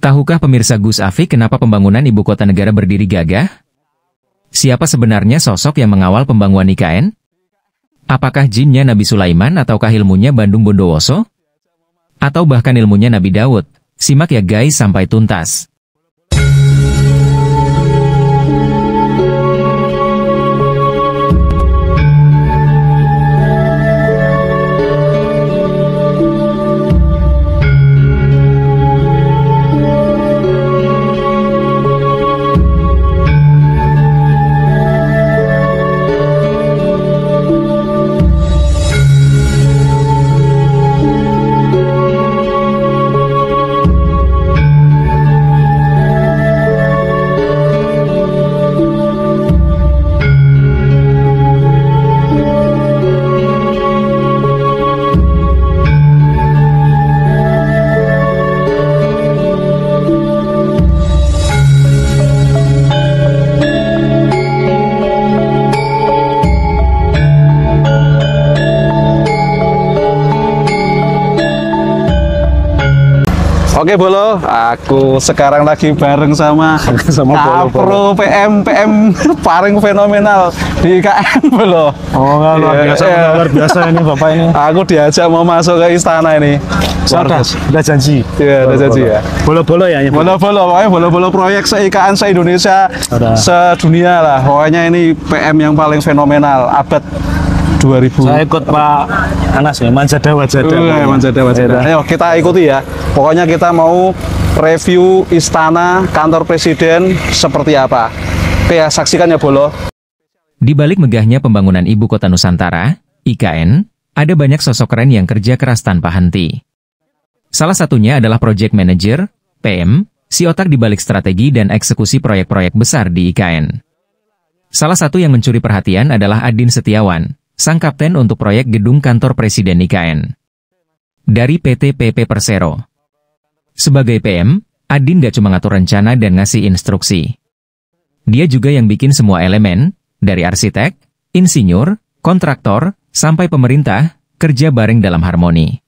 Tahukah pemirsa Gus Afik kenapa pembangunan ibu kota negara berdiri gagah? Siapa sebenarnya sosok yang mengawal pembangunan IKN? Apakah jinnya Nabi Sulaiman ataukah ilmunya Bandung Bondowoso? Atau bahkan ilmunya Nabi Daud? Simak ya guys sampai tuntas. Oke Bolo, aku sekarang lagi bareng sama Bolo PM paling fenomenal di IKN Bolo. Oh luar biasa ini Bapak ini. Aku diajak mau masuk ke istana ini. Udah janji. Iya, udah janji ya. Bolo-bolo ya. Bolo-bolo proyek se-IKN se-Indonesia, sedunia lah. Pokoknya ini PM yang paling fenomenal abad 2000. Saya ikut Pak Anas ya, Manjada Wajada. Manjada Wajada. Ayo kita ikuti ya. Pokoknya kita mau review istana kantor presiden seperti apa. Oke ya, saksikan ya Bolo. Di balik megahnya pembangunan ibu kota Nusantara, IKN, ada banyak sosok keren yang kerja keras tanpa henti. Salah satunya adalah Project Manager, PM, si otak di balik strategi dan eksekusi proyek-proyek besar di IKN. Salah satu yang mencuri perhatian adalah Adin Setiawan, sang kapten untuk proyek gedung kantor presiden IKN. Dari PT PP Persero. Sebagai PM, Adin gak cuma ngatur rencana dan ngasih instruksi. Dia juga yang bikin semua elemen, dari arsitek, insinyur, kontraktor, sampai pemerintah, kerja bareng dalam harmoni.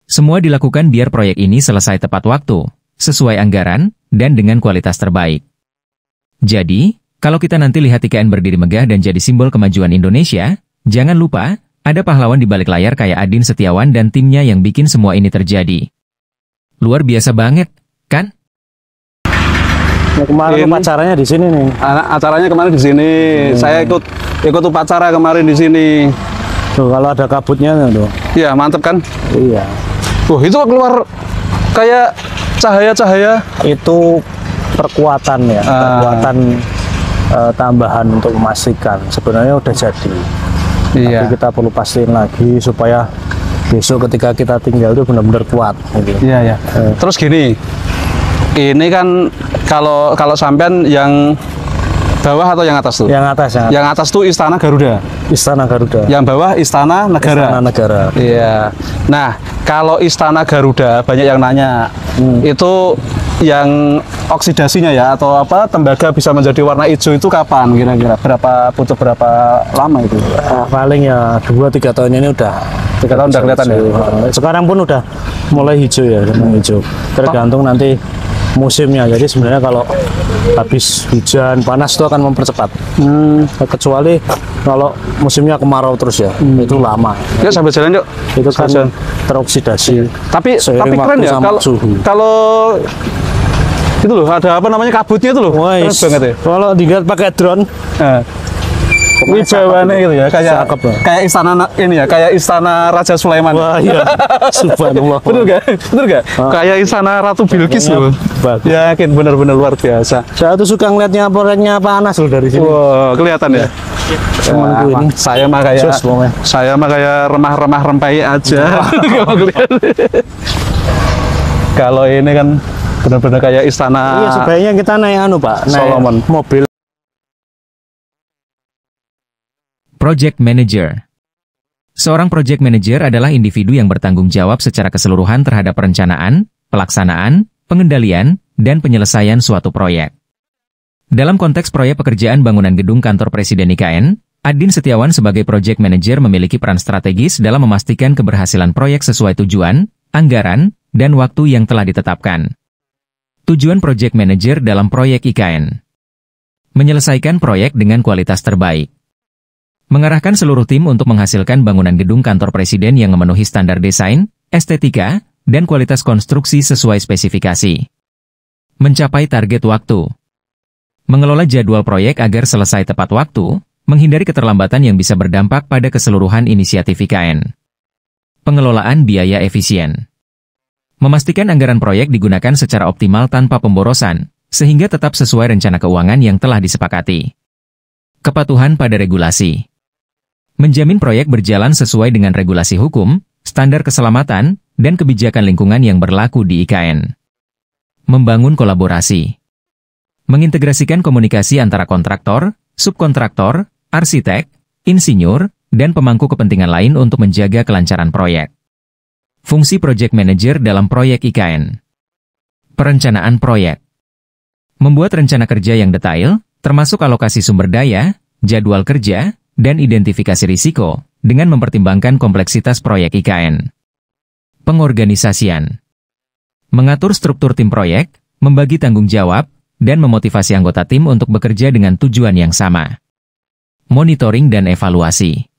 Semua dilakukan biar proyek ini selesai tepat waktu, sesuai anggaran, dan dengan kualitas terbaik. Jadi, kalau kita nanti lihat IKN berdiri megah dan jadi simbol kemajuan Indonesia, jangan lupa, ada pahlawan di balik layar kayak Adin Setiawan dan timnya yang bikin semua ini terjadi. Luar biasa banget, kan? Ya, kemarin upacaranya di sini nih. Acaranya kemarin di sini. Saya ikut upacara kemarin di sini. Tuh, kalau ada kabutnya tuh. Iya, mantep kan? Iya. Itu keluar kayak cahaya-cahaya. Itu perkuatan ya, perkuatan tambahan untuk memastikan. Sebenarnya udah jadi. Iya. Tapi kita perlu pastiin lagi supaya besok ketika kita tinggal itu benar-benar kuat. Gitu. Iya. Terus gini, ini kan kalau sampean yang bawah atau yang atas tuh? Yang atas. Yang atas tuh Istana Garuda. Istana Garuda. Yang bawah Istana Negara. Istana Negara. Iya. Nah, kalau Istana Garuda banyak yang nanya, itu yang oksidasinya ya atau apa tembaga bisa menjadi warna hijau itu kapan kira-kira? Butuh berapa lama itu? Paling ya 2-3 tahun ini udah. 3 tahun udah kelihatan ya? Sekarang pun udah mulai hijau ya, hijau. Tergantung nanti musimnya. Jadi sebenarnya kalau habis hujan panas itu akan mempercepat. Kecuali kalau musimnya kemarau terus ya, itu lama. Ya sambil jalan yuk. Itu kan teroksidasi. Tapi keren ya kalau itu loh, ada apa namanya kabutnya itu loh. Keren banget ya. Kalau dilihat pakai drone. Wibawanya gitu ya, kayak istana ini ya, kayak istana Raja Sulaiman. Wah iya, subhanallah. Betul gak? Kayak istana Ratu Bilqis loh. Yakin benar-benar luar biasa. Saya tuh suka ngeliatnya proyeknya panas loh dari sini. Wow, kelihatan ya. Ini. Saya mah kayak remah-remah rempai aja. Kalau ini kan benar-benar kayak istana. Iya, sebaiknya kita naik Pak, Solomon. Naik mobil. Project Manager. Seorang project manager adalah individu yang bertanggung jawab secara keseluruhan terhadap perencanaan, pelaksanaan, pengendalian, dan penyelesaian suatu proyek. Dalam konteks proyek pekerjaan bangunan gedung kantor Presiden IKN, Adin Setiawan sebagai project manager memiliki peran strategis dalam memastikan keberhasilan proyek sesuai tujuan, anggaran, dan waktu yang telah ditetapkan. Tujuan Project Manager dalam proyek IKN. Menyelesaikan proyek dengan kualitas terbaik. Mengarahkan seluruh tim untuk menghasilkan bangunan gedung kantor presiden yang memenuhi standar desain, estetika, dan kualitas konstruksi sesuai spesifikasi. Mencapai target waktu. Mengelola jadwal proyek agar selesai tepat waktu, menghindari keterlambatan yang bisa berdampak pada keseluruhan inisiatif IKN. Pengelolaan biaya efisien. Memastikan anggaran proyek digunakan secara optimal tanpa pemborosan, sehingga tetap sesuai rencana keuangan yang telah disepakati. Kepatuhan pada regulasi. Menjamin proyek berjalan sesuai dengan regulasi hukum, standar keselamatan, dan kebijakan lingkungan yang berlaku di IKN. Membangun kolaborasi. Mengintegrasikan komunikasi antara kontraktor, subkontraktor, arsitek, insinyur, dan pemangku kepentingan lain untuk menjaga kelancaran proyek. Fungsi Project Manager dalam proyek IKN. Perencanaan proyek. Membuat rencana kerja yang detail, termasuk alokasi sumber daya, jadwal kerja, dan identifikasi risiko, dengan mempertimbangkan kompleksitas proyek IKN. Pengorganisasian. Mengatur struktur tim proyek, membagi tanggung jawab, dan memotivasi anggota tim untuk bekerja dengan tujuan yang sama. Monitoring dan evaluasi.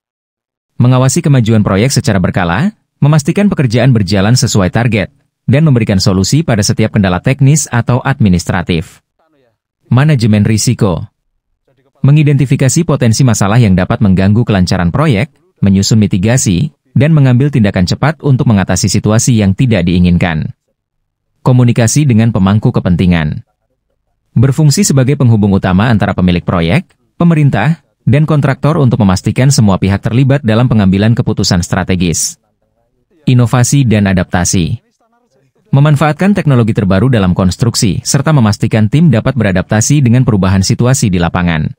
Mengawasi kemajuan proyek secara berkala, memastikan pekerjaan berjalan sesuai target, dan memberikan solusi pada setiap kendala teknis atau administratif. Manajemen risiko. Mengidentifikasi potensi masalah yang dapat mengganggu kelancaran proyek, menyusun mitigasi, dan mengambil tindakan cepat untuk mengatasi situasi yang tidak diinginkan. Komunikasi dengan pemangku kepentingan. Berfungsi sebagai penghubung utama antara pemilik proyek, pemerintah, dan kontraktor untuk memastikan semua pihak terlibat dalam pengambilan keputusan strategis. Inovasi dan adaptasi. Memanfaatkan teknologi terbaru dalam konstruksi, serta memastikan tim dapat beradaptasi dengan perubahan situasi di lapangan.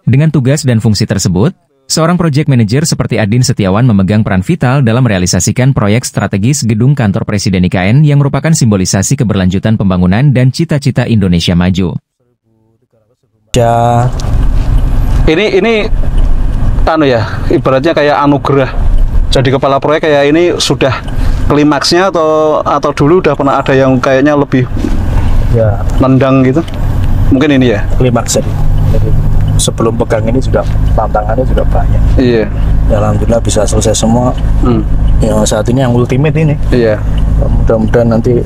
Dengan tugas dan fungsi tersebut, seorang project manager seperti Adin Setiawan memegang peran vital dalam merealisasikan proyek strategis gedung kantor Presiden IKN yang merupakan simbolisasi keberlanjutan pembangunan dan cita-cita Indonesia maju. Ya, Ini ibaratnya kayak anugerah. Jadi kepala proyek kayak ini sudah klimaksnya atau dulu udah pernah ada yang kayaknya lebih ya nendang gitu. Mungkin ini ya. klimaks jadi sebelum pegang ini juga tantangannya juga banyak. Iya. Ya, alhamdulillah bisa selesai semua. Yang saat ini yang ultimate ini. Iya. Mudah-mudahan nanti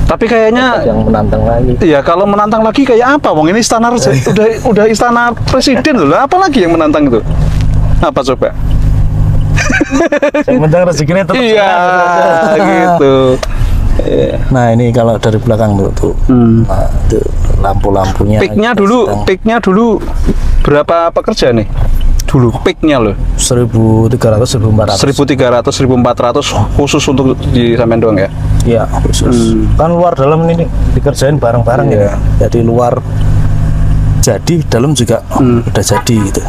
Tapi kayaknya yang menantang lagi. iya, kalau menantang lagi kayak apa, Wong? Ini istana udah istana presiden loh. Apa lagi yang menantang itu? Apa coba? Yang penting rezekinya tetap Iya, gitu. Nah, ini kalau dari belakang tuh. Nah, itu lampu-lampunya. Peaknya dulu berapa pekerja nih? Dulu peaknya loh 1.300 1.400 1.400 khusus untuk di sampean doang ya? Iya, khusus. Kan luar dalam ini dikerjain bareng-bareng ya. Jadi luar jadi, dalam juga udah jadi gitu.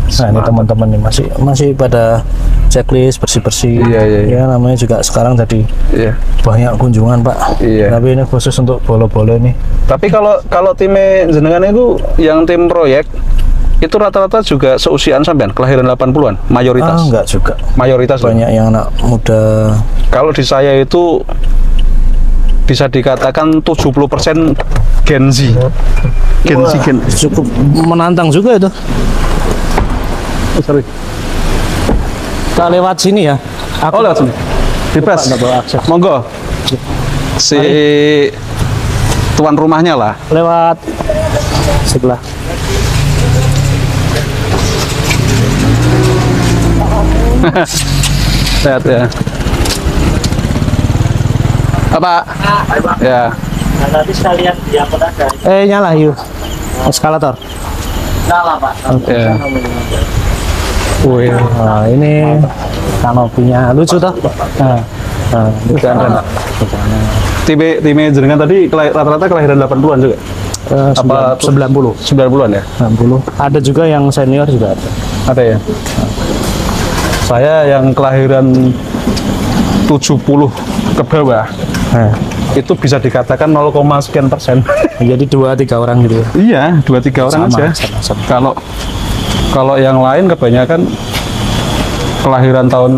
Nah, ini teman-teman nih masih pada checklist bersih-bersih. Iya. Ya, namanya juga sekarang jadi banyak kunjungan, Pak. Iya. Tapi ini khusus untuk bolo-bolo nih. Tapi kalau timnya jenengan itu yang tim proyek itu rata-rata juga seusiaan sampean, kelahiran 80-an, mayoritas. Enggak juga. Mayoritas Banyak yang anak muda. Kalau di saya itu bisa dikatakan 70% Gen Z. Gen Z. Cukup menantang juga itu. Sorry. Kita lewat sini ya. Oh, lewat sini. Bebas. Monggo. Si tuan rumahnya lah. Lewat sebelah. Lihat ya. Apa? Ya. Nah, nanti sekalian diangkut aja. Nyala yuk. Eskalator. Nyala, Pak. Ya. Wih, nah, ini kanopinya lucu toh. Time jenengan tadi rata-rata kelahiran 80-an juga. Apa 90? 90-an ya? 90. Ada juga yang senior juga ada. Ada ya? Saya yang kelahiran 70 ke bawah. Itu bisa dikatakan 0, sekian persen. Jadi 2-3 orang gitu ya? Iya, 2-3 orang aja. Sama. Kalau yang lain kebanyakan kelahiran tahun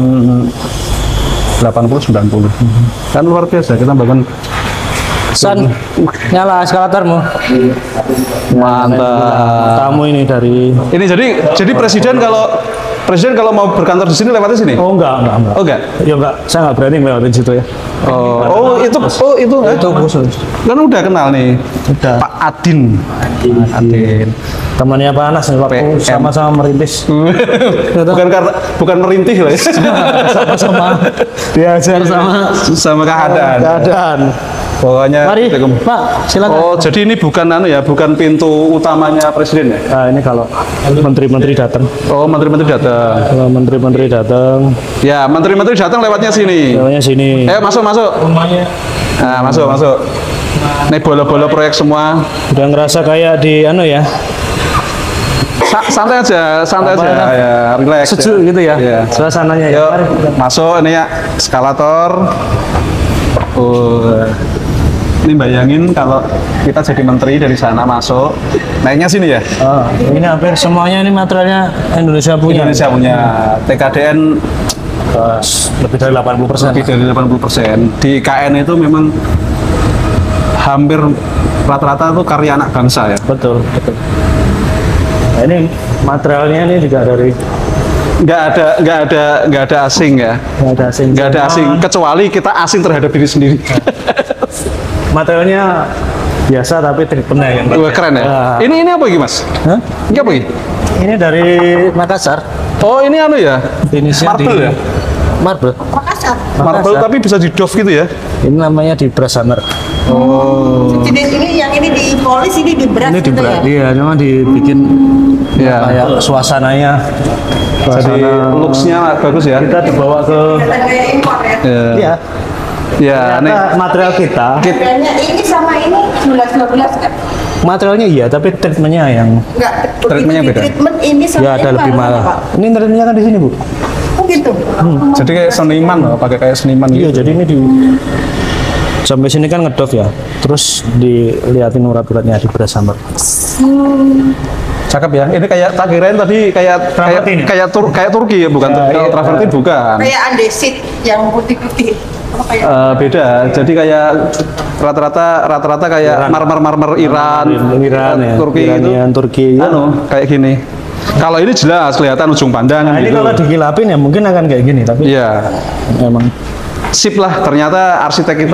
80-90. Kan luar biasa kita bangun San, nyala eskalatormu. Mantap. Tamu ini dari. Ini jadi presiden kalau mau berkantor di sini lewat sini. Oh enggak. Oh enggak. Ya enggak, saya enggak berani lewatin situ ya. Itu Itu khusus. kan udah kenal nih. Udah. Pak Adin. Adin. Temannya Pak Anas nih, waktu PM. sama-sama merintis. bukan merintih loh ya. Sama-sama diajar Sama keadaan. Pokoknya Mari, Pak, silakan. Oh, jadi ini bukan bukan pintu utamanya presiden ya? Nah, ini kalau menteri-menteri datang. Oh, menteri-menteri datang. Kalau menteri-menteri datang, Ya, menteri-menteri datang lewatnya sini. lewatnya sini. Masuk. Nah, masuk. Ini bola-bola proyek semua. Udah ngerasa kayak di ya. Santai aja ya, relax. Sejuk gitu ya. Iya. Suasananya ya. Yuk, Mari. masuk ini ya, eskalator. Ini bayangin kalau kita jadi menteri dari sana masuk, naiknya sini ya. Ini hampir semuanya ini materialnya Indonesia punya. Indonesia punya TKDN Lebih dari 80%. lebih dari 80%. Di IKN itu memang hampir rata-rata itu karya anak bangsa ya. Betul. Nah, ini materialnya ini juga dari Nggak ada asing ya. Nggak ada asing kecuali kita asing terhadap diri sendiri. Materialnya biasa tapi treatmentnya yang Wah, keren ya. Nah. Ini apa ini Mas? Hah? Ini apa ini? Ini dari Makassar. Oh, ini ya. Finishnya Marble ya? Marble. Marble tapi bisa di doff gitu ya. Ini namanya di brush hammer. Jenis ini yang ini dipolis, ini di beras Ini di gitu ya? Iya, cuma dibikin Ya. kayak suasananya. Jadi looks-nya bagus ya. Kita dibawa ke Kayak impor ya? iya. Ya, ini Ternyata material kita, Harganya ini sama ini 11-12 kan? materialnya iya, tapi treatmentnya yang Enggak, Treatmentnya begitu beda. treatment ini sama ya ada ini lebih mahal, mahal. Pak. Ini treatmentnya kan di sini, Bu. Oh gitu? jadi kayak seniman loh, pakai kayak seniman Iya, gitu. jadi ini di sampai sini kan ngedov ya. Terus diliatin urat-uratnya di brush hammer. Cakep ya. Ini kayak tak kirain tadi Travertin ya? kayak Turki ya, bukan Turki. Kalau travertin bukan. Kayak andesit yang putih-putih. Apa kayak Beda. Jadi kayak rata-rata kayak marmer Iran, Iran ya. Turki itu. Iranian, Turki. Ya. Kayak gini. Kalau ini jelas kelihatan ujung pandang Nah, ini gitu. kalau dikilapin ya mungkin akan kayak gini, tapi Iya. memang Sip lah, ternyata arsitek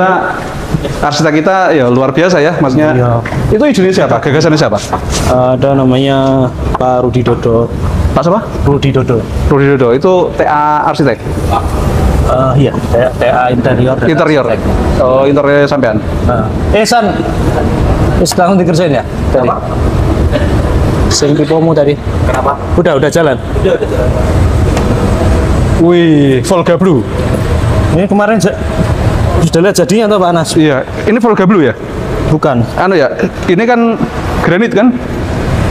kita ya luar biasa ya, maksudnya. Iya. Itu idenya siapa? Gagasannya siapa? ada namanya Pak Rudi Dodo. Pak siapa? Rudi Dodo. Rudi Dodo. Itu TA arsitek. Iya, TA interior. dan Interior. arsitek. Oh, interior sampean. Nah. San, sekarang dikerjain ya? Tadi. Sing tipomu tadi. Kenapa? Udah jalan. Wih, Volga Blue. Ini kemarin sudah lihat jadinya atau Pak Anas? Iya, ini Volga Blue ya? Bukan. Anu ya, ini kan granit kan?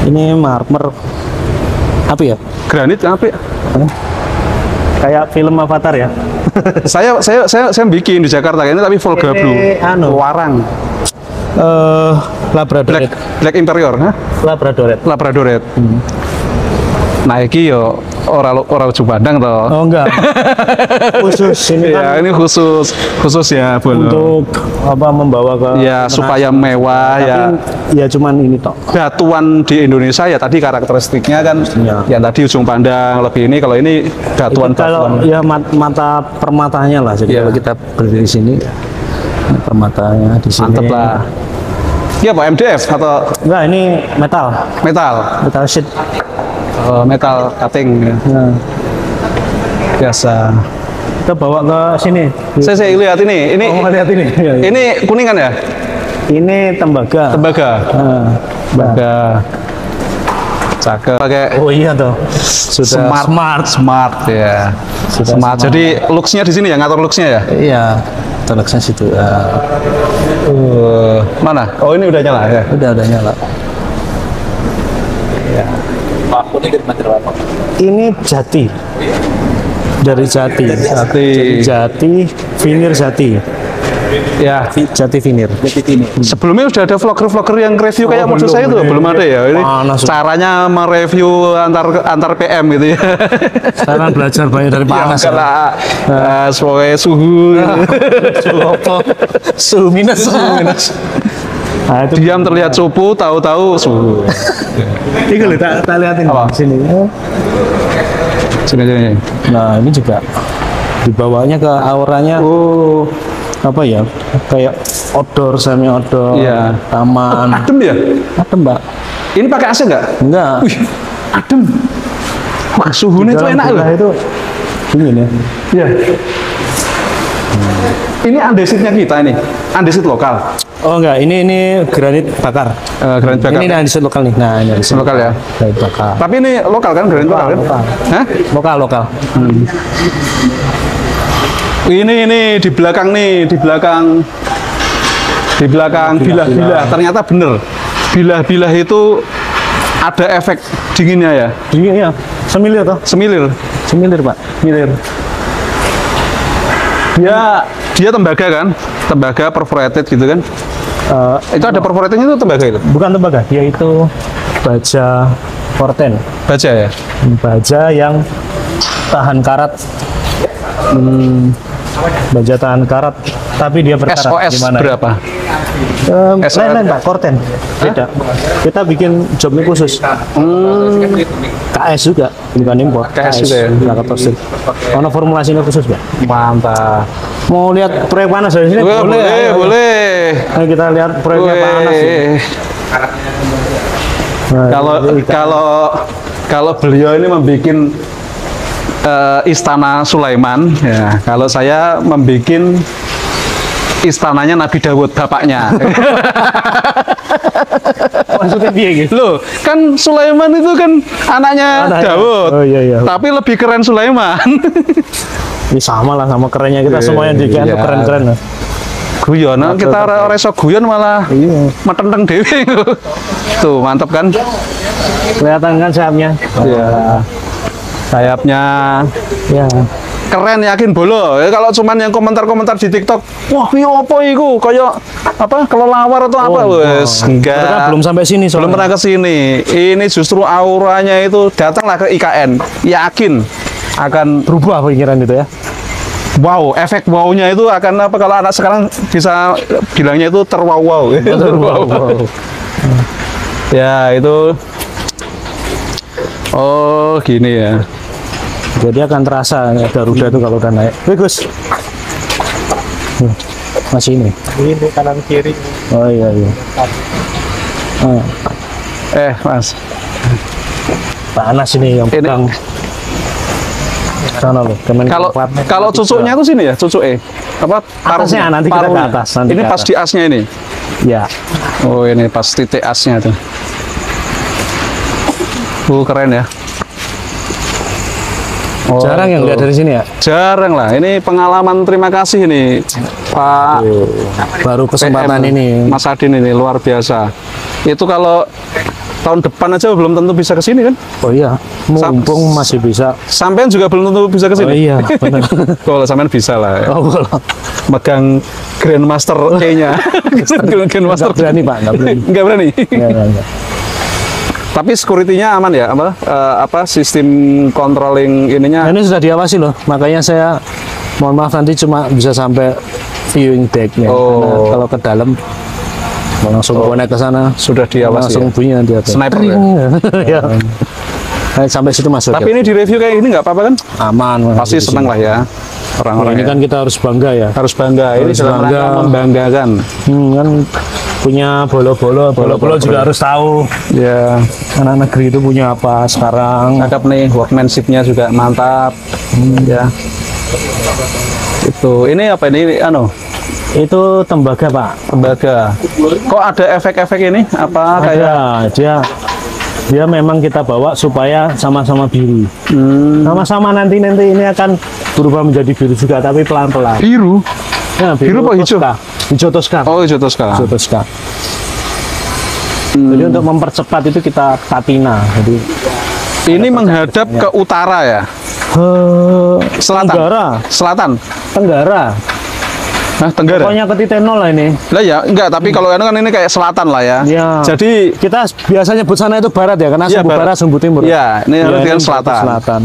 Ini marmer. Apa ya? Granit kan apa? Kayak film Avatar ya. saya bikin di Jakarta ini tapi Volga Ini Blue. anu. Warang. Labradoret. Black interior, ha? Labradoret. Labradoret. Nah, iki yo ora ujung pandang toh. Oh enggak. Khusus ini Ya, kan ini khusus ya, Bolo. untuk apa membawa ke Ya, supaya mewah tapi ya. ya cuman ini toh. Batuan di Indonesia ya tadi karakteristiknya kan Ya. yang tadi ujung pandang lebih ini, kalau ini Itu kalau ya mata permatanya lah. Jadi Iya. kalau kita berdiri di sini ini permatanya di sini. mantep lah. Iya Pak, MDF atau Enggak, ini metal metal sheet. metal cutting ya. Nah, Biasa. kita bawa ke sini. Saya lihat ini Oh, lihat ini. Iya, iya. ini kuningan ya, Ini tembaga. tembaga. Nah, Tembaga. Cakep. Pakai oh iya toh. Sudah smart ya. Sudah Smart. Jadi looks-nya di sini ya, ngatur looks-nya ya. Iya, teleksnya situ. Mana? Oh, ini udah nyala ya. Udah nyala. Ini jati. Dari jati. Jati. Jati, vinir jati. Ya. Jati Vinir. Sebelumnya sudah ada vlogger-vlogger yang review kayak model saya itu, belum ada ya. Ini Panas. caranya mereview antar PM gitu ya. Sekarang belajar banyak dari panas. Ya, sesuai suhu. Suhu minus. Nah, itu Diam terlihat cupu, tahu-tahu suhu. itu loh, tak lihatin Apa? sini. Sini. Nah, ini juga dibawanya ke auranya Oh, apa ya? Kayak outdoor, semi outdoor, Iya. taman. adem ya? Adem, Mbak. Ini pakai AC nggak? Enggak. Wih, adem. Wah, suhunya itu Dalam enak loh. villa itu dingin ya. Iya. Ini andesitnya kita ini, andesit lokal. Oh enggak, ini granit bakar. Granit bakar. Ini andesit lokal nih. Nah, ini andesit Lokal ya. Granit bakar. Tapi ini lokal kan, granit lokal kan? Lokal. Hah? Lokal. Ini di belakang nih, di belakang bilah-bilah. Ternyata bener, bilah-bilah itu ada efek dinginnya ya, Dingin ya. Semilir toh? semilir. Semilir, Pak. Semilir. Dia tembaga kan, tembaga perforated gitu kan. Itu ada perforatednya itu tembaga itu. Bukan tembaga, dia itu baja korten. Baja ya. Baja yang tahan karat. Baja tahan karat, tapi dia berkarat. SOS Gimana? berapa? SOS. Lain-lain Pak, korten. Beda. Kita bikin jobnya khusus. KS juga, bukan impor. KS juga ya? Nggak keposting. Karena formulasinya khusus, Pak. Mantap. Mau lihat proyek panas dari sini? Ayo. Boleh. Ayo kita lihat proyeknya panas. Ya. Nah, Kalau beliau ini membuat istana Sulaiman, ya. Kalau saya membuat istananya Nabi Dawud bapaknya. maksudnya dia gitu. Loh, kan Sulaiman itu kan anaknya Dawud. Oh iya. Tapi lebih keren Sulaiman. Ini sama lah, sama kerennya kita semuanya di Iya. tuh keren-keren lah. Guyon, kita reso guyon malah Iya. metenteng dewe. Tuh, mantap kan? Kelihatan kan sayapnya? Ya. Sayapnya Ya. keren, yakin bolo. Ya, kalau cuman yang komentar-komentar di TikTok, wah, ini apa iku? Kayak apa? Kelelawar atau apa? Wes, enggak. Mereka belum sampai sini Belum soalnya. pernah ke sini. Ini justru auranya itu datanglah ke IKN. Yakin akan Berubah pikiran itu ya. wow, efek wow-nya itu akan apa, kalau anak sekarang bisa bilangnya itu terwow-wow. Wow. Ya, itu oh, gini ya. Jadi akan terasa Garuda itu kalau udah naik. Bagus. Masih ini. Ini kanan kiri. Oh iya. Mas. Panas ini yang pegang. Sana loh. Kalau cucuknya itu sini ya, cucuk apa? Atasnya, nanti kita ke paruhnya. atas, nanti Ini ke pas atas. di asnya ini. Ya. Oh, ini pas titik asnya tuh. Keren ya. Oh, Jarang yang tuh. lihat dari sini ya. Jarang lah. Ini pengalaman, terima kasih ini Pak Baru kesempatan PM, ini. Mas Adin ini luar biasa. Itu kalau tahun depan aja belum tentu bisa ke sini kan? Oh iya. Mumpung masih bisa. Sampean juga belum tentu bisa ke Oh sini. iya, benar. Kalau sampean bisa lah. Oh, kalau Megang Grandmaster E-nya. Grandmaster nggak berani Pak, nggak berani. Nggak berani. Enggak. Tapi security-nya aman ya? Apa sistem controlling ininya? Nah, ini sudah diawasi loh, makanya saya mohon maaf nanti cuma bisa sampai viewing deck-nya. Oh. Karena kalau ke dalam langsung bonek ke sana, Sudah diawasi langsung ya? bunyi nanti ada. Sniper ya? Ya. Nah, sampai situ masuk. Tapi ya. ini di review kayak gini nggak apa-apa kan? Aman. Pasti di senang sini. lah ya orang-orang Ini ya. kan kita harus bangga ya. Harus bangga. Ini Harus dalam rangka bangga. membanggakan. Kan punya bolo-bolo juga harus tahu Ya, anak negeri itu punya apa sekarang. cakep nih, workmanship-nya juga mantap. Ya. Itu, ini apa ini? Itu tembaga Pak. Tembaga. Kok ada efek-efek ini? Apa kayak? Ada, dia memang kita bawa supaya sama-sama biru. Sama-sama nanti ini akan berubah menjadi biru juga, tapi pelan-pelan. Biru? Ya, Biru apa hijau? Tosca. Hijau Tosca. Oh, hijau Tosca. Hijau Tosca. Jadi untuk mempercepat itu kita patina. Jadi Ini menghadap ke utara ya? Selatan? Tenggara. Selatan? Tenggara. Hah, Tenggara? Pokoknya ke titik nol lah ini. Lah ya, enggak, tapi kalau kan ini kayak selatan lah ya. Iya. Jadi Kita biasa nyebut sana itu barat ya, karena Iya, Sumbu barat. Barat, Sumbu Timur. Iya, ini berarti kan berarti selatan. Selatan.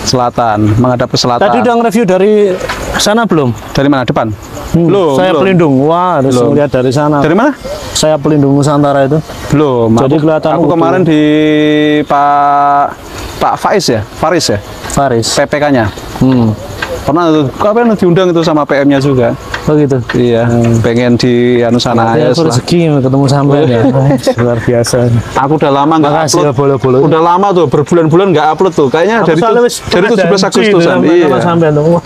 Selatan, menghadap ke selatan. Tadi udah nge-review dari sana belum? Dari mana? Depan? Belum. Saya belum. pelindung. Wah, harus Belum. lihat dari sana. Dari mana? Saya pelindung Nusantara itu. Belum. Jadi Aku- kelihatan Aku utuh. kemarin di Pak Faiz ya, Faris ya, Faris. PPK-nya. Hmm. Pernah tuh, kapan diundang itu sama PM-nya juga. Begitu. Iya, pengen di anu sana Ya, ya. aku rezeki ketemu sampean ya. Luar biasa. Aku udah lama nggak Makasih ya, upload. bolo-bolo. Udah lama tuh, berbulan-bulan nggak upload tuh. Kayaknya Aku dari soalnya wis dari pernah 17 janji Agustusan. sama Iya. sampean tuh. Wah,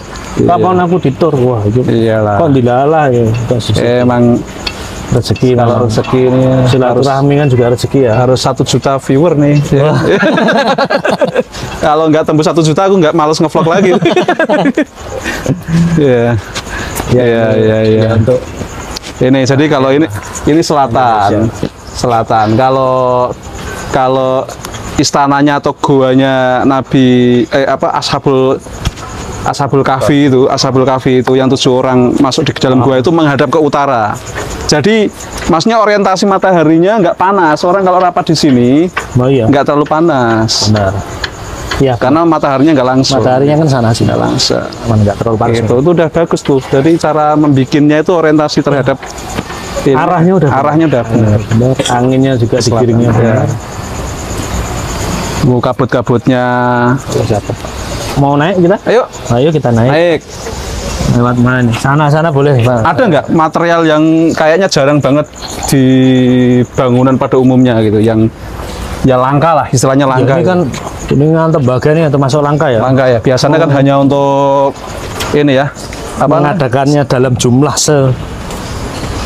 kapan aku ditur? Wah, itu. Iyalah. Kok dilalah ya. Emang Rezeki kalau memang. rezeki ini harus Silaturahmi kan juga rezeki ya. harus 1 juta viewer nih. Ya. Kalau nggak tembus 1 juta aku nggak males ngevlog lagi. Iya. Iya. Untuk Ini jadi kalau ini selatan. Selatan. Kalau istananya atau goanya Nabi Ashabul Kahfi itu yang 7 orang masuk di dalam gua itu menghadap ke utara. Jadi maksudnya orientasi mataharinya nggak panas. Orang kalau rapat di sini oh iya. nggak terlalu panas. Benar. Iya, Karena mataharinya nggak langsung. mataharinya kan sana sih. nggak langsung. Aman, nggak terlalu panas. Itu udah bagus tuh. Jadi cara membikinnya itu orientasi terhadap ini. Arahnya udah benar. Benar. Anginnya juga digiringnya benar. Kabut-kabutnya. Siapa? Mau naik kita? Ayo, Ayo kita naik. naik. Lewat mana nih? Sana boleh, Pak. Ada nggak material yang kayaknya jarang banget di bangunan pada umumnya gitu, yang ya langka lah, istilahnya Ya, langka. ini kan tembaga nih termasuk langka ya. Langka ya. Biasanya kan hanya untuk ini ya. Apa? Mengadakannya dalam jumlah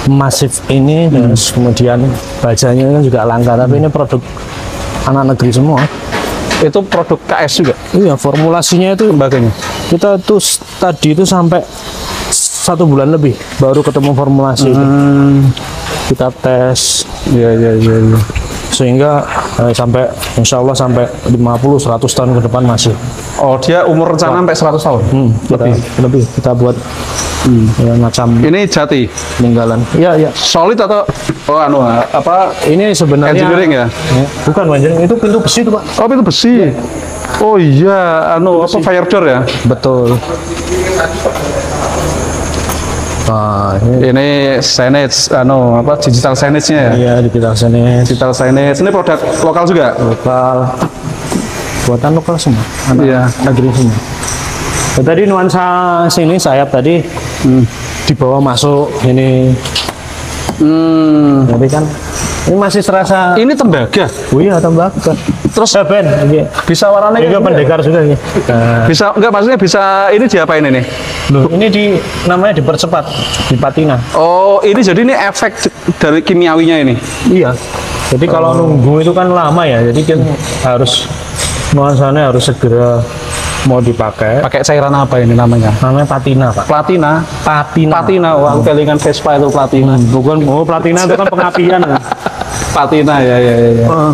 masif ini, terus kemudian bajanya kan juga langka, tapi ini produk anak negeri semua. Itu produk KS juga Iya, formulasinya itu tembaganya. kita tuh tadi itu sampai 1 bulan lebih baru ketemu formulasi itu. Kita tes Iya. sehingga sampai insya Allah sampai 50-100 tahun ke depan masih. Oh, dia umur rencana sampai 100 tahun. Lebih kita buat ya, macam Ini jati. peninggalan. Iya. Solid atau apa? Ini sebenarnya Engineering ya? Bukan engineering, itu pintu besi itu, Pak. Oh, itu besi. Oh iya, apa fire door ya? Betul. Nah, ini Ini signage, digital signage-nya ya? iya di kita sini Digital signage. Ini produk lokal juga? lokal, buatan lokal semua, anak Iya. negeri semua. Dan tadi nuansa sini sayap tadi dibawa masuk ini, jadi kan ini masih terasa. Ini tembaga. Oh iya, tembaga. Terus Ben, ini bisa warnanya juga pendekar juga ini. Nah, bisa enggak, maksudnya bisa ini diapain ini? loh, ini namanya dipercepat, dipatina. Oh, ini jadi ini efek dari kimiawinya ini. Iya. Jadi kalau nunggu itu kan lama ya, jadi kan harus nuansanya harus segera mau dipakai. Pakai cairan apa ini namanya? Namanya patina, Pak. Platina. Platina. Wah, aku kelingan Vespa itu platina. Bukan, platina itu kan pengapian. Ya. Platina ya.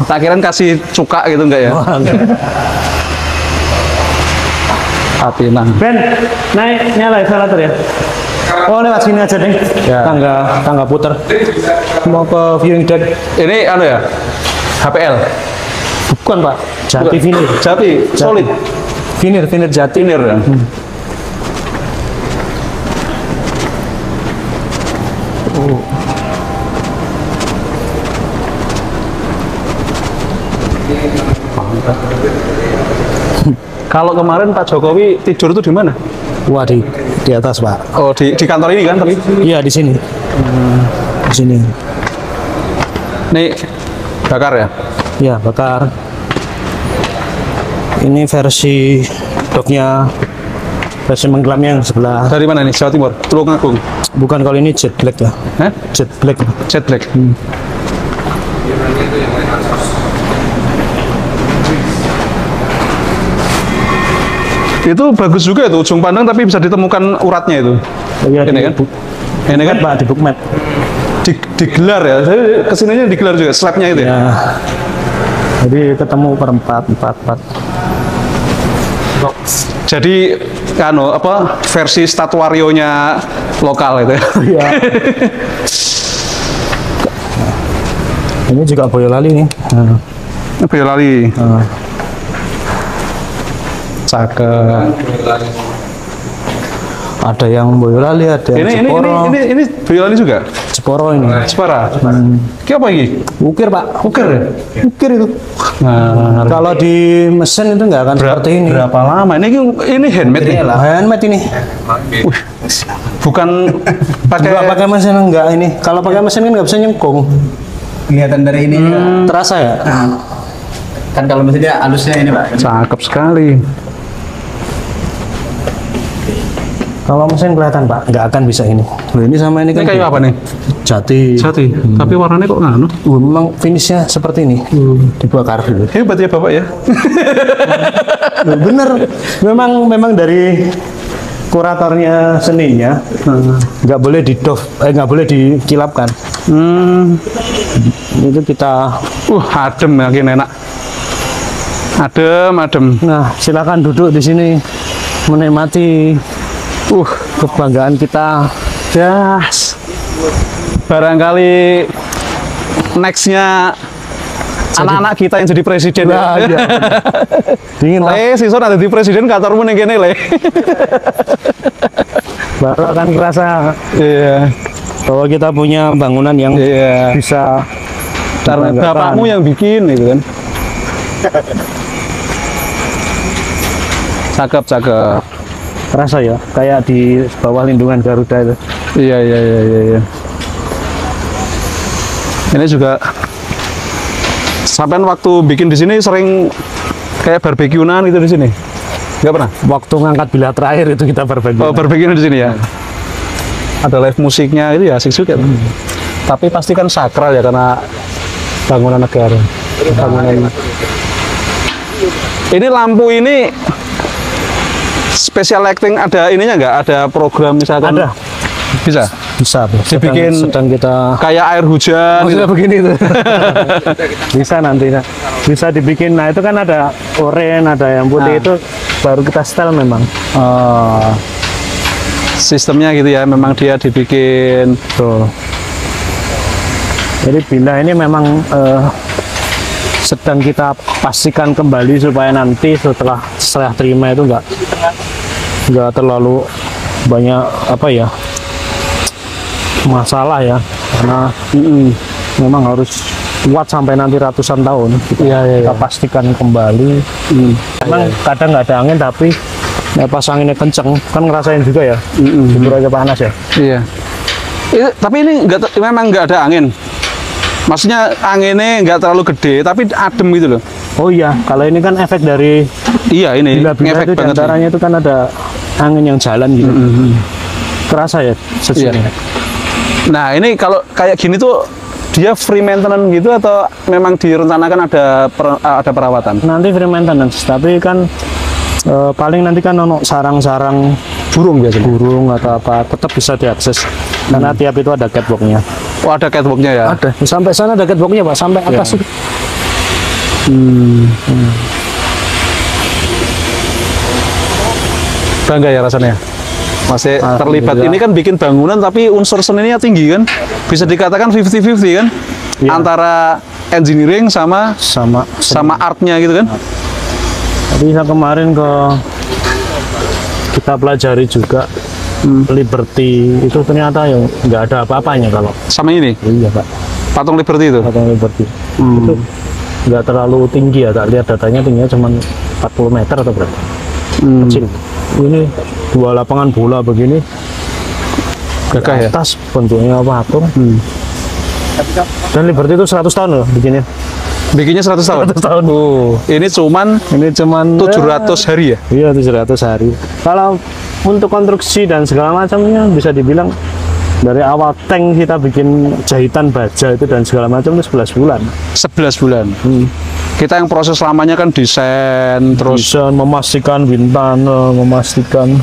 Tak kirain kasih cuka gitu enggak ya? Wah, enggak. Platina. Ben, naik nyala eskalator ya. Oh, lewat sini aja deh. Ya. Tangga puter. Mau ke viewing deck. Ini ya? HPL. Bukan, Pak. Jati vinir. Jati, solid. Vinir jati. Vinir ya. Kalau kemarin Pak Jokowi tidur itu di mana? Wah, di atas, Pak. Oh, di kantor ini kan tadi? Iya, di sini. Di sini. Nih, bakar ya? Ya, bakar. Ini versi doknya, versi menggelamnya yang sebelah. Dari mana nih? Jawa Timur? Tulungagung? Bukan, kalau ini jet black ya. Hah? Jet black. Jet black? Itu bagus juga itu, ujung pandang tapi bisa ditemukan uratnya itu. Iya, Ini kan? Ini kan Pak, di bookmat. digelar ya. Saya kesininya digelar juga, slabnya itu ya. Ya. Jadi ketemu per 4. Jadi kan apa versi Statuario-nya lokal itu. Iya. Ini juga Boyolali nih. Boyolali. Cakep. Ada yang Boyolali, ada yang Jeporo. Ini Boyolali juga. Jeporo ini. Jepara. Ki apa ini? Ukir Pak. Ukir ya? Ukir itu. Nah, Kalau di mesin itu nggak akan seperti ini. berapa lama? Ini handmade ya? Handmade ini. Bukan pakai Nggak pakai mesin enggak ini. Kalau pakai mesin kan nggak bisa nyengkung. Kelihatan dari ini Terasa ya? kan kalau mesinnya halusnya ini Pak. cakep sekali. Kalau mesin kelihatan Pak, nggak akan bisa ini. Loh, ini sama ini Ini kan kayu apa nih? jati. Jati. Tapi warnanya kok nganu? Memang finishnya seperti ini. Dibakar dulu. Hebat ya Bapak ya. Loh, bener. Memang dari kuratornya seninya nggak boleh nggak boleh dikilapkan. Itu kita. Adem makin enak. Adem. Nah, silakan duduk di sini menikmati kebanggaan kita. Yes. Barangkali nextnya anak-anak kita yang jadi presiden Nah, ya. iya. Dingin lah. Le, sison ada di presiden kantormu ning kene le. Baru akan kerasa Iya. bahwa kita punya bangunan yang Iya. bisa Karena dibanggakan. bapakmu yang bikin gitu kan. Cakep. Terasa ya, kayak di bawah lindungan Garuda itu. Iya. Ini juga sampean waktu bikin di sini sering kayak barbekyunan gitu di sini. Enggak pernah? Waktu ngangkat bilah terakhir itu kita berbagi. Oh, barbekyunan di sini ya. Ada live musiknya itu ya asik juga. Tapi pasti kan sakral ya karena bangunan negara. Bangunan. Ini lampu ini special lighting ada ininya nggak? Ada program misalkan? Ada. Bisa? Bisa. Dibikin sedang kita kayak air hujan. bisa begini tuh. Bisa nanti. Bisa dibikin. Nah, itu kan ada oranye, ada yang putih itu baru kita setel memang. Sistemnya gitu ya, memang dia dibikin. Tuh. Jadi bila ini memang sedang kita pastikan kembali supaya nanti setelah terima itu nggak terlalu banyak masalah ya, karena memang harus kuat sampai nanti ratusan tahun. Kita pastikan kembali. Memang kadang nggak ada angin tapi pas anginnya kenceng kan ngerasain juga ya. Jujur aja panas ya. Iya. Tapi ini memang nggak ada angin. Maksudnya anginnya nggak terlalu gede, tapi adem gitu loh. Oh iya, kalau ini kan efek dari Iya ini bila efek itu banget. diantaranya itu kan ada angin yang jalan gitu. Terasa ya sejujurnya. Iya. Nah ini kalau kayak gini tuh dia free maintenance gitu atau memang direncanakan ada perawatan? Nanti free maintenance, tapi kan paling nanti kan ono sarang-sarang Burung biasanya. burung atau apa tetap bisa diakses karena tiap itu ada catwalknya. Oh ada catwalknya ya? Ada. Sampai sana ada catwalknya Pak, sampai atas itu. Bangga ya rasanya? Masih terlibat. Alhamdulillah. Ini kan bikin bangunan tapi unsur seninya tinggi kan? Bisa dikatakan 50-50 kan? Iya. Antara engineering sama sama artnya gitu kan? Tadi saya kemarin kita pelajari juga Liberty itu ternyata yang nggak ada apa-apanya kalau Sama ini? iya Pak, Patung Liberty itu? patung Liberty itu nggak terlalu tinggi ya, tak lihat datanya tingginya cuma 40 meter atau berapa, kecil. Ini dua lapangan bola begini, Gagah ya? atas bentuknya patung. Dan Liberty itu 100 tahun loh bikinnya. Bikinnya 100 tahun? 100 tahun. Ini cuman 700 hari ya? Iya 700 hari. Kalau untuk konstruksi dan segala macamnya bisa dibilang dari awal tank kita bikin jahitan baja itu dan segala macam itu 11 bulan. 11 bulan. Kita yang proses lamanya kan desain, terus Bisa memastikan bintang, memastikan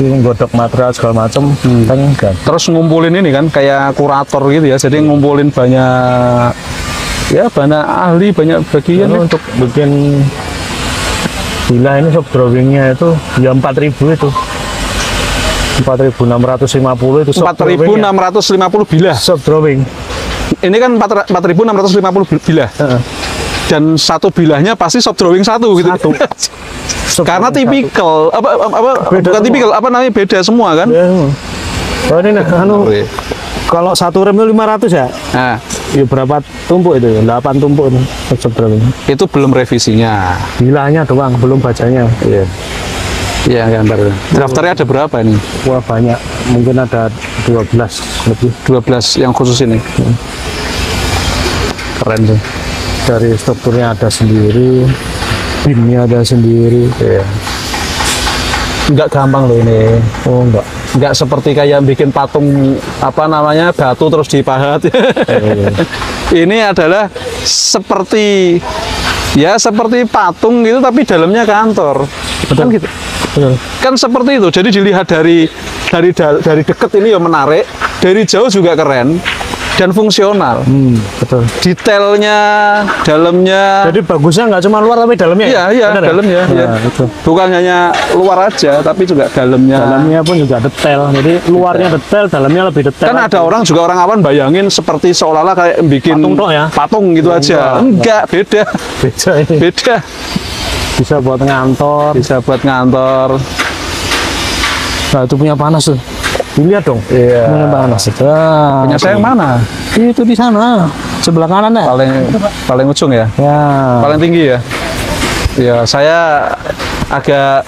godok material segala macam. Tank kan. terus ngumpulin ini kan kayak kurator gitu ya. Jadi ngumpulin banyak ahli, banyak bagian. Lalu untuk bikin Bila ini shop drawingnya itu ya 4.000 itu. 4.650 itu shop 4.650 bilah. shop drawing. Ini kan 4.650 bilah. Dan satu bilahnya pasti shop drawing satu gitu. Karena tipikal bukan tipikal beda semua kan. Ya. Oh ini kalau satu rem itu 500 ya. Nah, Ya berapa tumpuk itu? 8 tumpuk itu shop drawing. itu belum revisinya. Bilahnya doang, belum bacanya. Iya. Iya, gambar. Drafternya ada berapa ini? Wah banyak, mungkin ada 12 lebih. 12 yang khusus ini. Keren sih. Dari strukturnya ada sendiri, pinnya ada sendiri. Iya. Enggak gampang loh ini. Oh enggak. Enggak seperti kayak bikin patung batu terus dipahat. Ini adalah seperti patung gitu tapi dalamnya kantor. Kan gitu. Betul. Kan seperti itu. Jadi dilihat dari dekat ini ya menarik, dari jauh juga keren dan fungsional. Betul. Detailnya, dalamnya. Jadi bagusnya nggak cuma luar tapi dalamnya. Iya, Benar ya? dalamnya. Nah, Ya. itu. Bukan hanya luar aja, tapi juga dalamnya. Dalamnya pun juga detail. Jadi luarnya detail, dalamnya lebih detail. Kan ada orang awan bayangin seperti seolah-olah kayak bikin Patung tok ya? patung gitu aja. Enggak, beda. beda ini. Beda. Bisa buat ngantor. Bisa buat ngantor. Nah itu punya panas tuh. Dilihat dong. Iya. Punya panas. Nah, Punya saya yang mana? itu di sana, sebelah kanan ya. Paling ujung ya? Ya. Paling tinggi ya? Ya, saya agak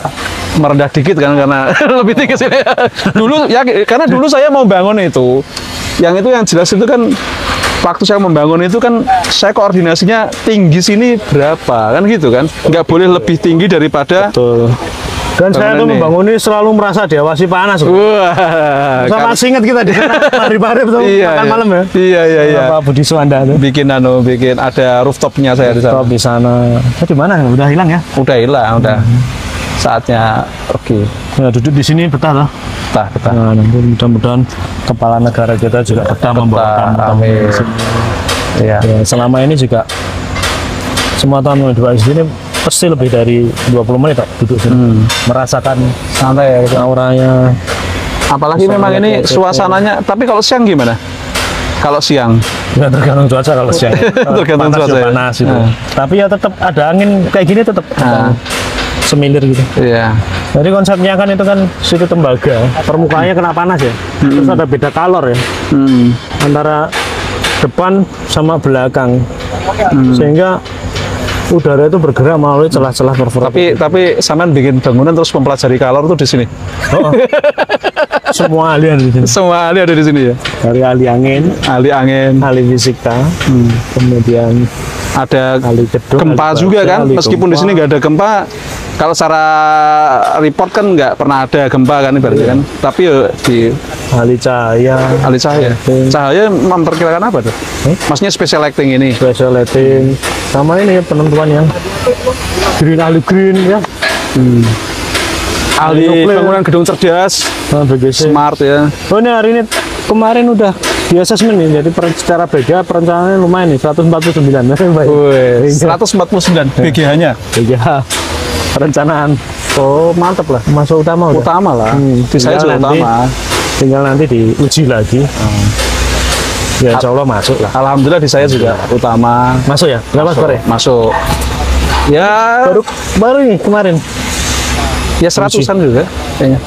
merendah dikit kan karena lebih tinggi sini. Karena dulu saya mau bangun itu. Yang jelas itu kan waktu saya membangun itu kan saya koordinasinya tinggi sini berapa kan gitu kan. Nggak boleh lebih tinggi daripada. Betul. Dan saya tuh Bangunan membangun ini selalu merasa diawasi panas. Wah, Sama masih ingat kita di sana mari-mari tuh makan malam ya. Iya. Pak Budi Suwanda tuh. Bikin ada rooftopnya saya di sana. Rooftop di sana. Di mana? Udah hilang ya? Udah hilang, udah. Saatnya pergi. Ya, duduk di sini betah lah. Betah. Nah, nanti mudah-mudahan kepala negara kita juga betah membawa tamu amin. di sini. Iya. Ya, selama ini juga semua tamu di sini pasti lebih dari 20 menit tak duduk sini. Merasakan Santai ya gitu. auranya. Apalagi memang ini suasananya, tapi kalau siang gimana? Kalau siang? Ya tergantung cuaca kalau siang. Tergantung panas cuaca ya ya? panas itu. Nah. Tapi ya tetap ada angin kayak gini tetap semilir gitu. Iya. Jadi konsepnya kan itu kan situ tembaga, permukaannya kena panas ya. Terus ada beda kalor ya antara depan sama belakang, sehingga udara itu bergerak melalui celah-celah perforator. Tapi sampean bikin bangunan terus mempelajari kalor tuh di sini. Oh. Semua ahli ada di sini. Semua ahli ada di sini ya. Dari ahli angin, Ahli angin, ahli fisika, kemudian ada ahli gedung, gempa ahli juga baja, kan. ahli Meskipun di gempa. sini nggak ada gempa, kalau secara report kan nggak pernah ada gempa kan ibaratnya kan. Tapi di ahli cahaya, ahli cahaya. Cahaya memperkirakan apa tuh? Maksudnya special lighting ini. special lighting, sama ini penentuan yang green, ahli green ya. Ahli nuklir. bangunan gedung cerdas, Nah, BGC. smart ya. Oh ini hari ini kemarin udah di assessment nih, jadi secara BGH perencanaannya lumayan nih 149. Baik. Wih, 149 BGH-nya. BGH perencanaan. Oh mantap lah. Masuk utama udah. Utama lah. Di saya juga Tinggal nanti- utama. Tinggal nanti diuji lagi. Ya insya Allah masuk lah. Alhamdulillah di saya juga utama. Masuk ya? Nggak mas Bare? Masuk. Ya, Baru nih kemarin. ya 100-an juga kayaknya.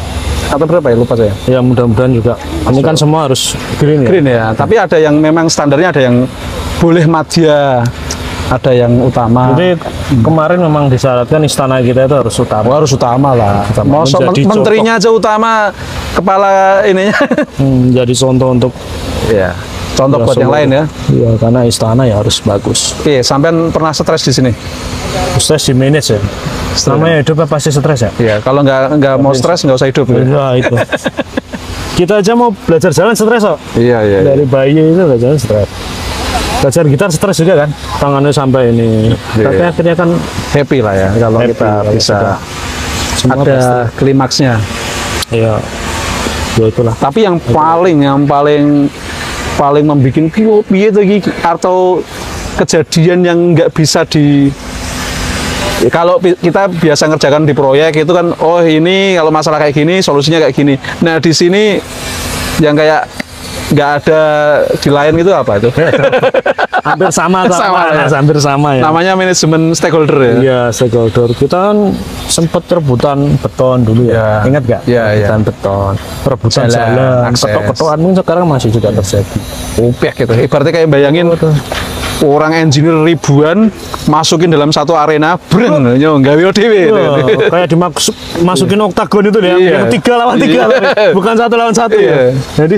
Atau berapa ya? Lupa saya. Ya mudah-mudahan juga. Ini kan semua harus green ya. Green ya. Tapi ada yang memang standarnya ada yang boleh madya, ada yang utama. Jadi kemarin memang disyaratkan istana kita itu harus utama. Harus utama lah. Mau Menjadi menterinya aja utama, kepala ininya. Jadi contoh untuk Iya. Contoh buat yang lain ya. Iya, karena istana ya harus bagus. Oke, sampean pernah stres di sini? Stres di manage ya. Namanya hidupnya pasti stres ya. Iya. Kalau nggak mau stres nggak usah hidup. Ya. Nah, itu. Kita aja mau belajar jalan stres kok. Iya. Dari bayi itu belajar stres. Belajar gitar stres juga kan. Tangannya sampai ini. Tapi akhirnya kan Happy lah ya kalau Happy, kita kalau bisa semua ada klimaksnya. ya itulah. Tapi yang paling membuat piye lagi atau kejadian yang nggak bisa Ya, kalau kita biasa ngerjakan di proyek itu kan, oh ini kalau masalah kayak gini solusinya kayak gini. Nah di sini yang kayak nggak ada di lain gitu apa itu? Hampir sama ya. hampir sama ya. Namanya manajemen stakeholder ya. Iya, stakeholder. Kita kan sempat rebutan beton dulu ya. Ingat nggak? Iya, rebutan beton, rebutan Jalan, jalan, akses. ketok-ketokan pun sekarang masih juga terjadi. Upek gitu. Ibaratnya kayak bayangin orang engineer ribuan masukin dalam satu arena, breng, gawe dhewe. Kayak masukin oktagon itu ya, Iya. yang 3 lawan 3, bukan 1 lawan 1 ya. Jadi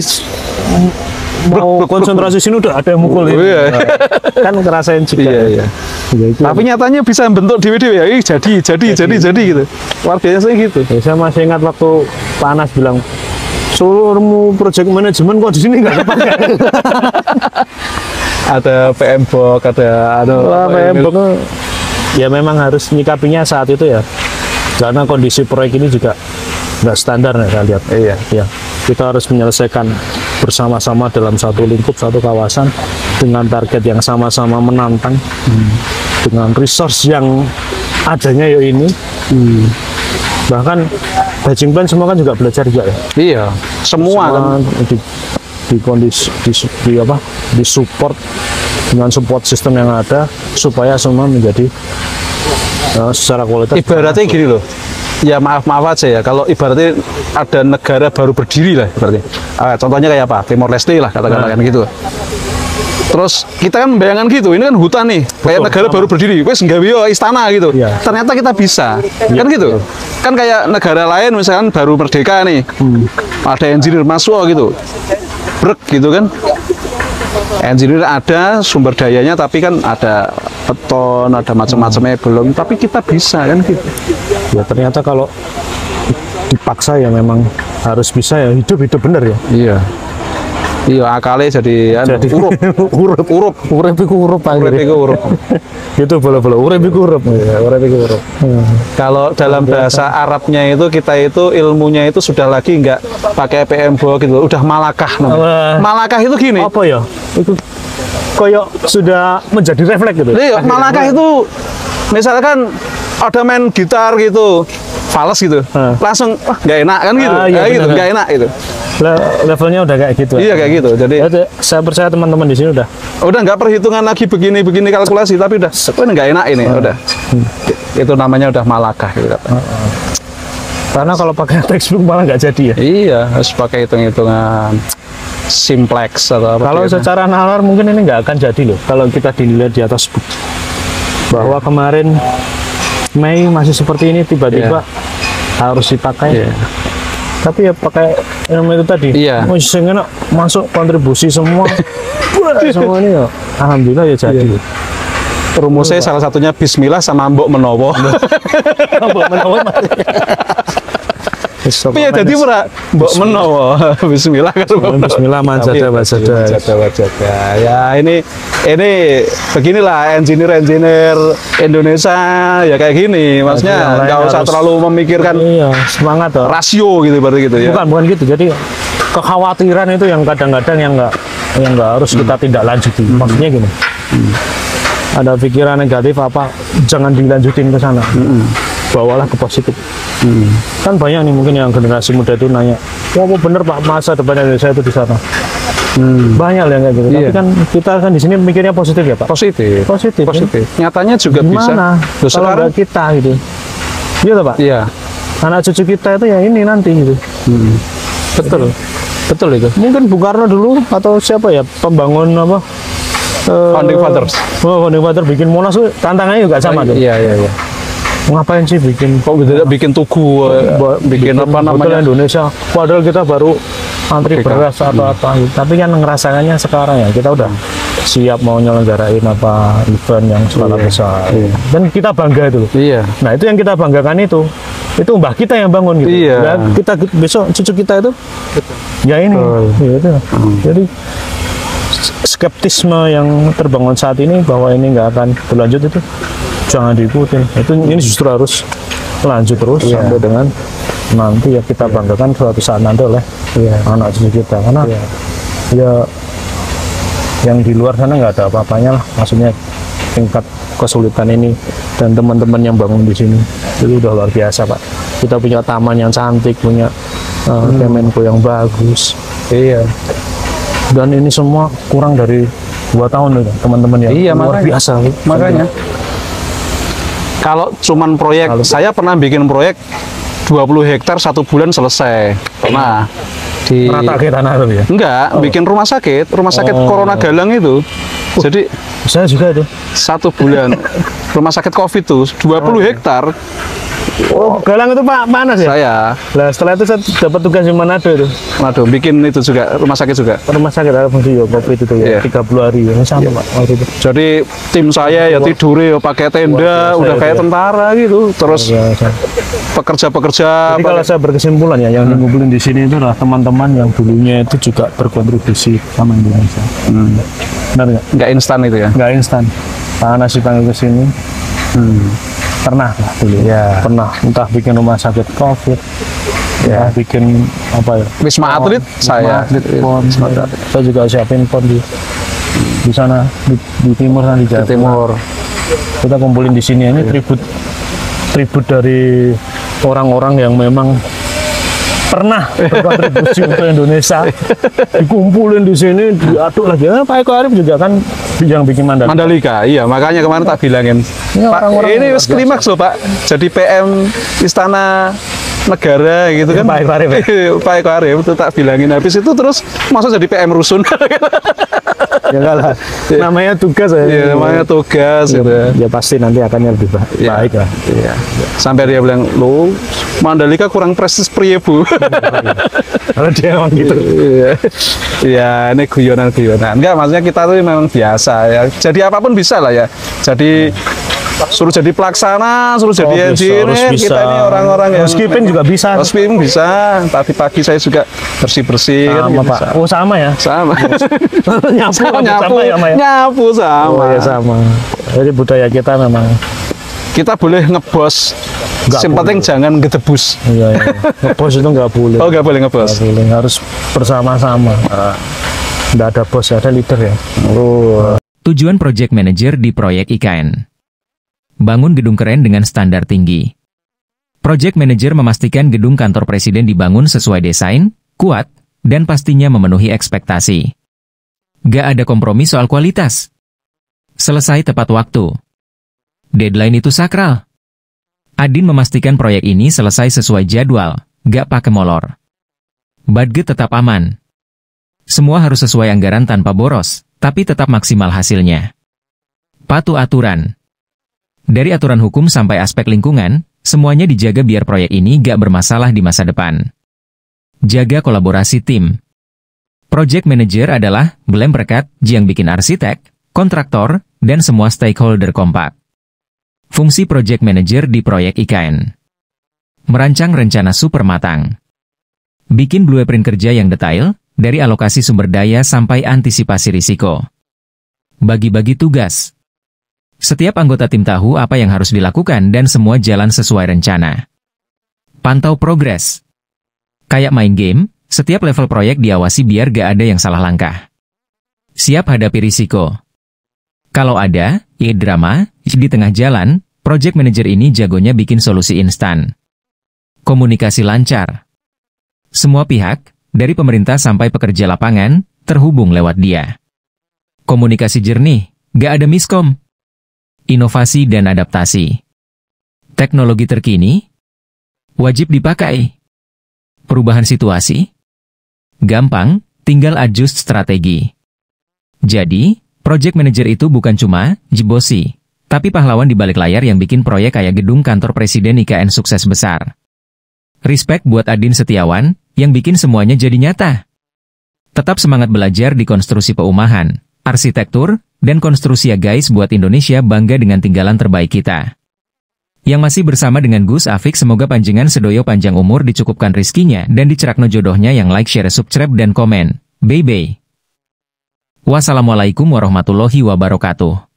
mau konsentrasi sini udah ada yang mukul itu. Iya. Kan ngerasain juga. Iya. Tapi nyatanya bisa bentuk dhewe-dhewe ya. Jadi gitu. Luar biasa gitu. Ya, saya masih ingat waktu Pak Anas bilang, seluruhmu project manajemen kok di sini nggak kepakai. Ada PM Box, ada PM Box ya memang harus nyikapinya saat itu ya, karena kondisi proyek ini juga nggak standar ya saya lihat. Iya. Ya, kita harus menyelesaikan bersama-sama dalam satu lingkup, satu kawasan dengan target yang sama-sama menantang, dengan resource yang adanya ya ini. Bahkan batching plan semua kan juga belajar juga ya. Iya, semua kan. Di kondisi di support dengan support sistem yang ada supaya semua menjadi secara kualitas. Ibaratnya gini loh. Ya maaf aja ya, kalau ibaratnya ada negara baru berdiri lah ibaratnya. Contohnya kayak apa? Timor Leste lah katakan gitu. Terus kita kan membayangkan gitu, ini kan hutan nih, kayak negara baru berdiri, wes nggawe yo istana gitu. Ya. Ternyata kita bisa, kan gitu. Kan kayak negara lain misalkan baru merdeka nih, ada engineer masuk gitu, brek gitu kan. Engineer ada, sumber dayanya, tapi kan ada beton, ada macam-macamnya belum, tapi kita bisa kan gitu. Ya ternyata kalau dipaksa ya memang harus bisa ya, hidup bener ya. Iya, akalnya jadi Urip iku urup akhirnya. Itu bola-bola urip iku urup. Ya, kalau dalam bahasa Arabnya itu kita itu ilmunya itu sudah lagi nggak pakai PM Box gitu, udah malakah namanya. Malakah itu gini. Apa ya? Itu koyok sudah menjadi refleks gitu. Iya, malakah itu misalkan ada main gitar gitu, fals gitu, langsung wah nggak enak kan gitu, Iya, gitu, bener. nggak enak gitu. Levelnya udah kayak gitu. Iya kayak gitu. Jadi Saya percaya teman-teman di sini udah nggak perhitungan lagi begini kalkulasi, tapi udah nggak enak ini, udah. Itu namanya udah malakah gitu katanya. karena kalau pakai textbook malah nggak jadi ya. Iya, harus pakai hitung-hitungan simplex atau apa. Kalau gitu. secara nalar mungkin ini nggak akan jadi loh kalau kita dinilai di atas book. Bahwa kemarin Mei masih seperti ini, tiba-tiba harus dipakai. Tapi ya pakai ilmu itu tadi. Sehingga masuk kontribusi semua. Semua ini ya alhamdulillah ya jadi. Rumusnya salah satunya bismillah sama mbok menowo. Mbok menawa Tapi ya jadi pura mbok menowo. Bismillah kan. Bismillah manjada wajada. Ya ini beginilah engineer Indonesia ya kayak gini. Maksudnya nggak usah terlalu memikirkan semangat rasio gitu berarti gitu ya. Bukan gitu. Jadi kekhawatiran itu yang kadang-kadang yang nggak harus kita tindak lanjuti. Maksudnya gini. Ada pikiran negatif apa, jangan dilanjutin ke sana. Bawalah ke positif. Kan banyak nih mungkin yang generasi muda itu nanya, apa bener Pak masa depan Indonesia itu di sana? Banyak yang kayak gitu. Tapi kan kita kan di sini mikirnya positif ya Pak. Positif. Kan? Nyatanya juga Gimana? bisa. Kalau nggak kita gitu. Iya toh Pak. Iya. Anak cucu kita itu ya ini nanti gitu. Betul itu. Mungkin Bung Karno dulu atau siapa ya pembangun apa? Founding Fathers. Founding Fathers bikin Monas tuh tantangannya juga sama tuh. Iya. Ngapain sih bikin bikin tugu, bikin apa namanya Indonesia? Padahal kita baru antri beras atau apa gitu. Tapi kan ngerasakannya sekarang ya kita udah siap mau nyelenggarain apa event yang skala besar. Dan kita bangga itu. Nah itu yang kita banggakan itu mbah kita yang bangun gitu. Dan kita besok cucu kita itu ya ini. Gitu. Jadi skeptisme yang terbangun saat ini bahwa ini nggak akan berlanjut itu jangan diikutin. Ini justru harus lanjut terus sampai dengan nanti ya kita banggakan suatu saat nanti oleh anak cucu kita, karena ya yang di luar sana nggak ada apa-apanya lah, maksudnya tingkat kesulitan ini dan teman-teman yang bangun di sini itu udah luar biasa Pak. Kita punya taman yang cantik, punya Kemenko yang bagus. Iya. Dan ini semua kurang dari 2 tahun loh teman-teman ya. Iya, luar makanya. biasa. Makanya. Kalau cuman proyek, saya pernah bikin proyek 20 hektar 1 bulan selesai. Pernah. Di Rata ke tanah itu ya. Enggak, bikin rumah sakit Corona Galang itu. Jadi Saya juga itu. 1 bulan rumah sakit Covid tuh 20 hektar Oh, Galang itu Pak panas ya? saya. Lah setelah itu saya dapat tugas di Manado itu. Waduh, bikin itu juga rumah sakit juga. Rumah sakit ada fungsi ya, Covid itu ya. Iya. 30 hari ya. Sama Pak waktu itu. Jadi tim saya ya tidur ya pakai tenda, biasa udah ya, kayak itu ya. tentara gitu. Terus Biasa. pekerja-pekerja Jadi kalau saya berkesimpulan ya, yang ngumpulin di sini itu adalah teman-teman yang dulunya itu juga berkontribusi sama Indonesia. Benar nggak? nggak instan itu ya. Nggak instan. Pak Anas dipanggil ke sini. Pernah lah dulu. Ya. Pernah entah bikin rumah sakit COVID, ya bikin apa ya? Wisma Atlet saya. Pon. Saya juga siapin pon di sana di timur sana di Jawa Timur. Kita kumpulin di sini ini tribut dari orang-orang yang memang pernah berkontribusi untuk Indonesia, dikumpulin di sini, diaduk lagi. Pak Eko Arif juga kan yang bikin Mandalika, iya makanya kemarin tak bilangin. Ini Pak, orang-orang ini luar wis biasa. klimaks loh Pak. Jadi PM Istana Negara gitu kan. Pak Eko Arif ya? Pak Eko Arif itu tak bilangin. Habis itu terus masa jadi PM Rusun. Ya enggak lah, namanya tugas ya. Iya, namanya tugas gitu. Ya pasti nanti akan lebih Iya. baik lah. Iya. Sampai dia bilang, "Lo Mandalika kurang prestis priye, Bu?" Kalau dia emang gitu. Iya. Iya, ini guyonan-guyonan. Enggak, maksudnya kita tuh memang biasa ya. Jadi apapun bisa lah ya. Jadi suruh jadi pelaksana, suruh jadi engineer, kita ini orang-orang yang housekeeping juga bisa. housekeeping bisa. Tadi pagi saya juga bersih-bersih. Sama Pak. Oh sama ya. Sama. Nyapu Sama sama ya, Pak, ya? nyapu sama. Oh ya sama. Jadi budaya kita memang. Kita boleh ngebos. Nggak Yang penting boleh. jangan gedebus. Iya. Bos itu nggak boleh. Oh, nggak boleh ngebos. Nggak boleh. Harus bersama-sama. Nggak ada bos, ada leader ya. Oh. Tujuan project manager di proyek IKN. Bangun gedung keren dengan standar tinggi. Project manager memastikan gedung kantor presiden dibangun sesuai desain, kuat, dan pastinya memenuhi ekspektasi. Gak ada kompromi soal kualitas. Selesai tepat waktu. Deadline itu sakral. Adin memastikan proyek ini selesai sesuai jadwal, gak pakai molor. Budget tetap aman. Semua harus sesuai anggaran tanpa boros, tapi tetap maksimal hasilnya. Patuh aturan. Dari aturan hukum sampai aspek lingkungan, semuanya dijaga biar proyek ini gak bermasalah di masa depan. Jaga kolaborasi tim. Project manager adalah belem berkat yang bikin arsitek, kontraktor, dan semua stakeholder kompak. Fungsi project manager di proyek IKN. Merancang rencana super matang. Bikin blueprint kerja yang detail, dari alokasi sumber daya sampai antisipasi risiko. Bagi-bagi tugas. Setiap anggota tim tahu apa yang harus dilakukan dan semua jalan sesuai rencana. Pantau progres. Kayak main game, setiap level proyek diawasi biar gak ada yang salah langkah. Siap hadapi risiko. Kalau ada drama di tengah jalan, project manager ini jagonya bikin solusi instan. Komunikasi lancar. Semua pihak, dari pemerintah sampai pekerja lapangan, terhubung lewat dia. Komunikasi jernih, gak ada miskom. Inovasi dan adaptasi. Teknologi terkini wajib dipakai. Perubahan situasi gampang, tinggal adjust strategi. Jadi, project manager itu bukan cuma jebosi, tapi pahlawan di balik layar yang bikin proyek kayak gedung kantor presiden IKN sukses besar. Respect buat Adin Setiawan yang bikin semuanya jadi nyata. Tetap semangat belajar di konstruksi perumahan, arsitektur, dan konstruksi ya guys, buat Indonesia bangga dengan tinggalan terbaik kita. Yang masih bersama dengan Gus Afik, semoga panjenengan sedoyo panjang umur, dicukupkan rizkinya, dan dicerakno jodohnya. Yang like, share, subscribe, dan komen. Bye-bye. Wassalamualaikum warahmatullahi wabarakatuh.